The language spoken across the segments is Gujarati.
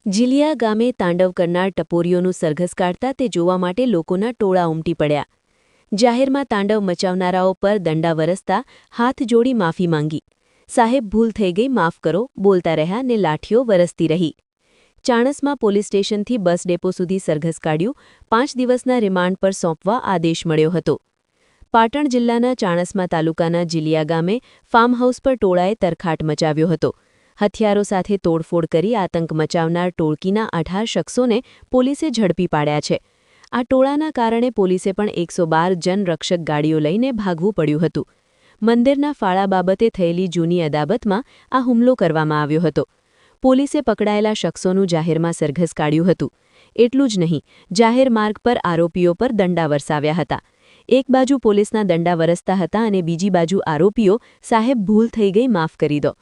જીલિયા ગામે તાંડવ કરનાર ટપોરીઓનું સરઘસ કાઢતા તે જોવા માટે લોકોના ટોળા ઉમટી પડ્યા. જાહેરમાં તાંડવ મચાવનારાઓ પર દંડા વરસતા હાથ જોડી માફી માંગી. સાહેબ ભૂલ થઈ ગઈ, માફ કરો, બોલતા રહ્યા ને લાઠીઓ વરસતી રહી. ચાણસ્મા પોલીસ સ્ટેશનથી બસ ડેપો સુધી સરઘસ કાઢ્યું. 5 દિવસના રિમાન્ડ પર સોંપવા આદેશ મળ્યો હતો. પાટણ જિલ્લાના ચાણસ્મા તાલુકાના જીલિયા ગામે ફાર્મ હાઉસ પર ટોળાએ તરખાટ મચાવ્યો હતો. હથિયારો સાથે તોડફોડ કરી આતંક મચાવનાર ટોળકીના 18 શખ્સોને પોલીસે ઝડપી પાડ્યા છે. આ ટોળાના કારણે પોલીસે પણ 112 જનરક્ષક ગાડીઓ લઈને ભાગવું પડ્યું હતું. મંદિરના ફાળા બાબતે થયેલી જૂની અદાવતમાં આ હુમલો કરવામાં આવ્યો હતો. પોલીસે પકડાયેલા શખ્સોનું જાહેરમાં સરઘસ કાઢ્યું હતું. એટલું જ નહીં, જાહેર માર્ગ પર આરોપીઓ પર દંડા વરસાવ્યા હતા. એક બાજુ પોલીસના દંડા વરસતા હતા અને બીજી બાજુ આરોપીઓ, સાહેબ ભૂલ થઈ ગઈ, માફ કરી દો.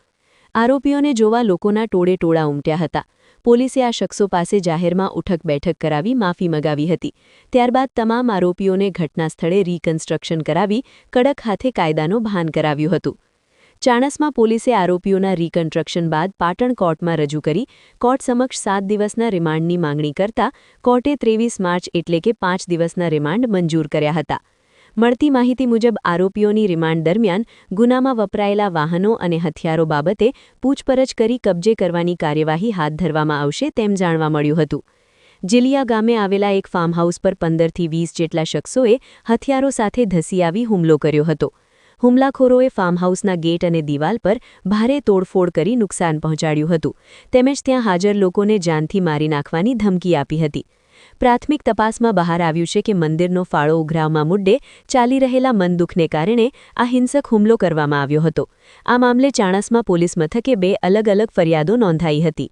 આરોપીઓને જોવા લોકોના ટોળે ટોળા ઉમટ્યા હતા. પોલીસે આ શખ્સો પાસે જાહેરમાં ઉઠક બેઠક કરાવી માફી મગાવી હતી. ત્યારબાદ તમામ આરોપીઓને ઘટના સ્થળે રીકન્સ્ટ્રક્શન કરાવી કડક હાથે કાયદાનો ભાન કરાવ્યું હતું. ચાણસ્મા પોલીસે આરોપીઓના રીકન્સ્ટ્રક્શન બાદ પાટણ કોર્ટમાં રજૂ કરી કોર્ટ સમક્ષ 7 દિવસના રિમાન્ડની માંગણી કરતા કોર્ટે 23 માર્ચ એટલે કે 5 દિવસના રિમાન્ડ મંજૂર કર્યા હતા. મળતી માહિતી મુજબ આરોપીઓની રિમાન્ડ દરમિયાન ગુનામાં વપરાયેલા વાહનો અને હથિયારો બાબતે પૂછપરછ કરી કબજે કરવાની કાર્યવાહી હાથ ધરવામાં આવશે તેમ જાણવા મળ્યું હતું. જીલિયા ગામે આવેલા એક ફાર્મ હાઉસ પર 15થી 20 જેટલા શખ્સોએ હથિયારો સાથે ધસી આવી હુમલો કર્યો હતો. હુમલાખોરોએ ફાર્મ હાઉસના ગેટ અને દિવાલ પર ભારે તોડફોડ કરી નુકસાન પહોંચાડ્યું હતું તેમજ ત્યાં હાજર લોકોને જાનથી મારી નાખવાની ધમકી આપી હતી. પ્રાથમિક તપાસમાં બહાર આવ્યું છે કે મંદિરનો ફાળો ઉઘરાવવા મુદ્દે ચાલી રહેલા મનદુખને કારણે આ હિંસક હુમલો કરવામાં આવ્યો હતો. આ મામલે ચાણસ્મા પોલીસ મથકે 2 અલગ-અલગ ફરિયાદો નોંધાઈ હતી.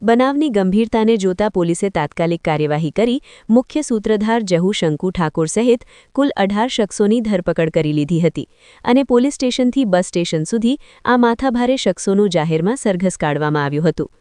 બનાવની ગંભીરતાને જોતા પોલીસે તાત્કાલિક કાર્યવાહી કરી મુખ્ય સૂત્રધાર જહુ શંકુ ઠાકોર સહિત કુલ 18 શખ્સોની ધરપકડ કરી લીધી હતી અને પોલીસ સ્ટેશનથી બસ સ્ટેશન સુધી આ માથાભારે શખ્સોનું જાહેરમાં સરઘસ કાઢવામાં આવ્યું હતું.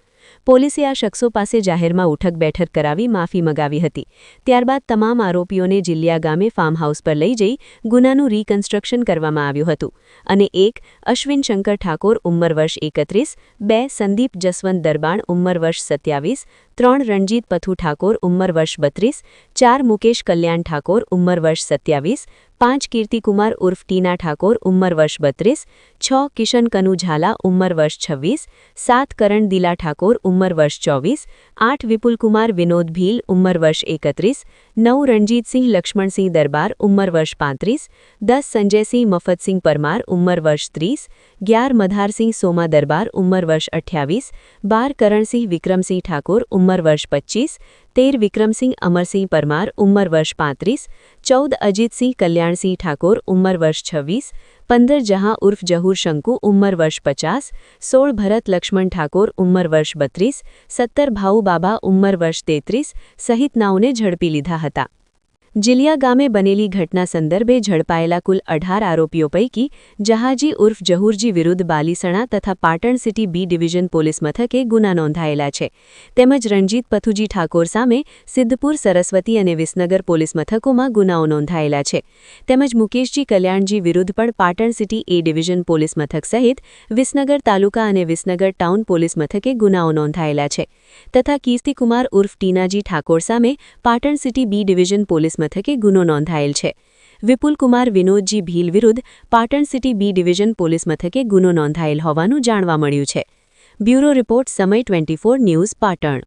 પોલીસે આ શખ્સો પાસે જાહેરમાં ઉઠક બેઠક કરાવી માફી મગાવી હતી. ત્યારબાદ તમામ આરોપીઓને જીલિયા ગામે ફાર્મ હાઉસ પર લઈ જઈ ગુનાનું રીકન્સ્ટ્રક્શન કરવામાં આવ્યું હતું અને 1 અશ્વિન શંકર ઠાકોર ઉંમર વર્ષ 31, 2 સંદીપ જસવંત દરબાણ ઉંમર વર્ષ 27, 3 રણજીત પથુ ઠાકોર ઉંમર વર્ષ 32, 4 મુકેશ કલ્યાણ ઠાકોર ઉંમર વર્ષ 27, 5 કીર્તિકુમાર ઉર્ફ ટીના ઠાકોર ઉંમર વર્ષ 32, 6 કિશન કનુ ઝાલા ઉંમર વર્ષ 26, 7 કરણ દિલા ઠાકોર ઉંમર વર્ષ 24, 8 વિપુલકુમાર વિનોદ ભીલ ઉંમર વર્ષ 31, 9 રણજીતસિંહ લક્ષ્મણસિંહ દરબાર ઉંમર વર્ષ 35, 10 સંજયસિંહ મફતસિંહ પરમાર ઉંમર વર્ષ 30, 11 મધારસિંહ સોમા દરબાર ઉંમર વર્ષ 28, 12 કરણસિંહ વિક્રમસિંહ ઠાકોર ઉંમર વર્ષ 25, 13 વિક્રમસિંહ અમરસિંહ પરમાર ઉંમર વર્ષ 35, 14 અજીતસિંહ કલ્યાણસિંહ ઠાકોર ઉંમર વર્ષ 26, 15 જહાં ઉર્ફ જહુર શંકુ ઉંમર વર્ષ 50, 16 ભરત લક્ષ્મણ ઠાકોર ઉંમર વર્ષ 32, 17 ભાઉ બાબા ઉંમર વર્ષ 33 સહિત નાઓને ઝડપી લીધા હતા. જીલિયા ગામે બનેલી ઘટના સંદર્ભે ઝડપાયેલા કુલ 18 આરોપીઓ પૈકી જહાજી ઉર્ફ જહુરજી વિરુદ્ધ બાલીસણા તથા Patan city B division police મથકે ગુના નોંધાયેલા છે. તેમજ રણજીત પથુજી ઠાકોર સામે સિદ્ધપુર, સરસ્વતી અને વિસનગર પોલીસ મથકોમાં ગુનાઓ નોંધાયેલા છે. તેમજ મુકેશજી કલ્યાણજી વિરુદ્ધ પણ પાટણ સિટી એ ડિવિઝન પોલીસ મથક સહિત વિસનગર તાલુકા અને વિસનગર ટાઉન પોલીસ મથકે ગુનાઓ નોંધાયેલા છે. તથા કીર્તિકુમાર ઉર્ફ ટીનાજી ઠાકોર સામે Patan city B division police મથકે ગુનો નોંધાયેલ છે. વિપુલકુમાર વિનોદજી ભીલ વિરુદ્ધ Patan city B division police મથકે ગુનો નોંધાયેલ હોવાનું જાણવા મળ્યું છે. બ્યુરો રિપોર્ટ, સમય 24 ન્યૂઝ, પાટણ.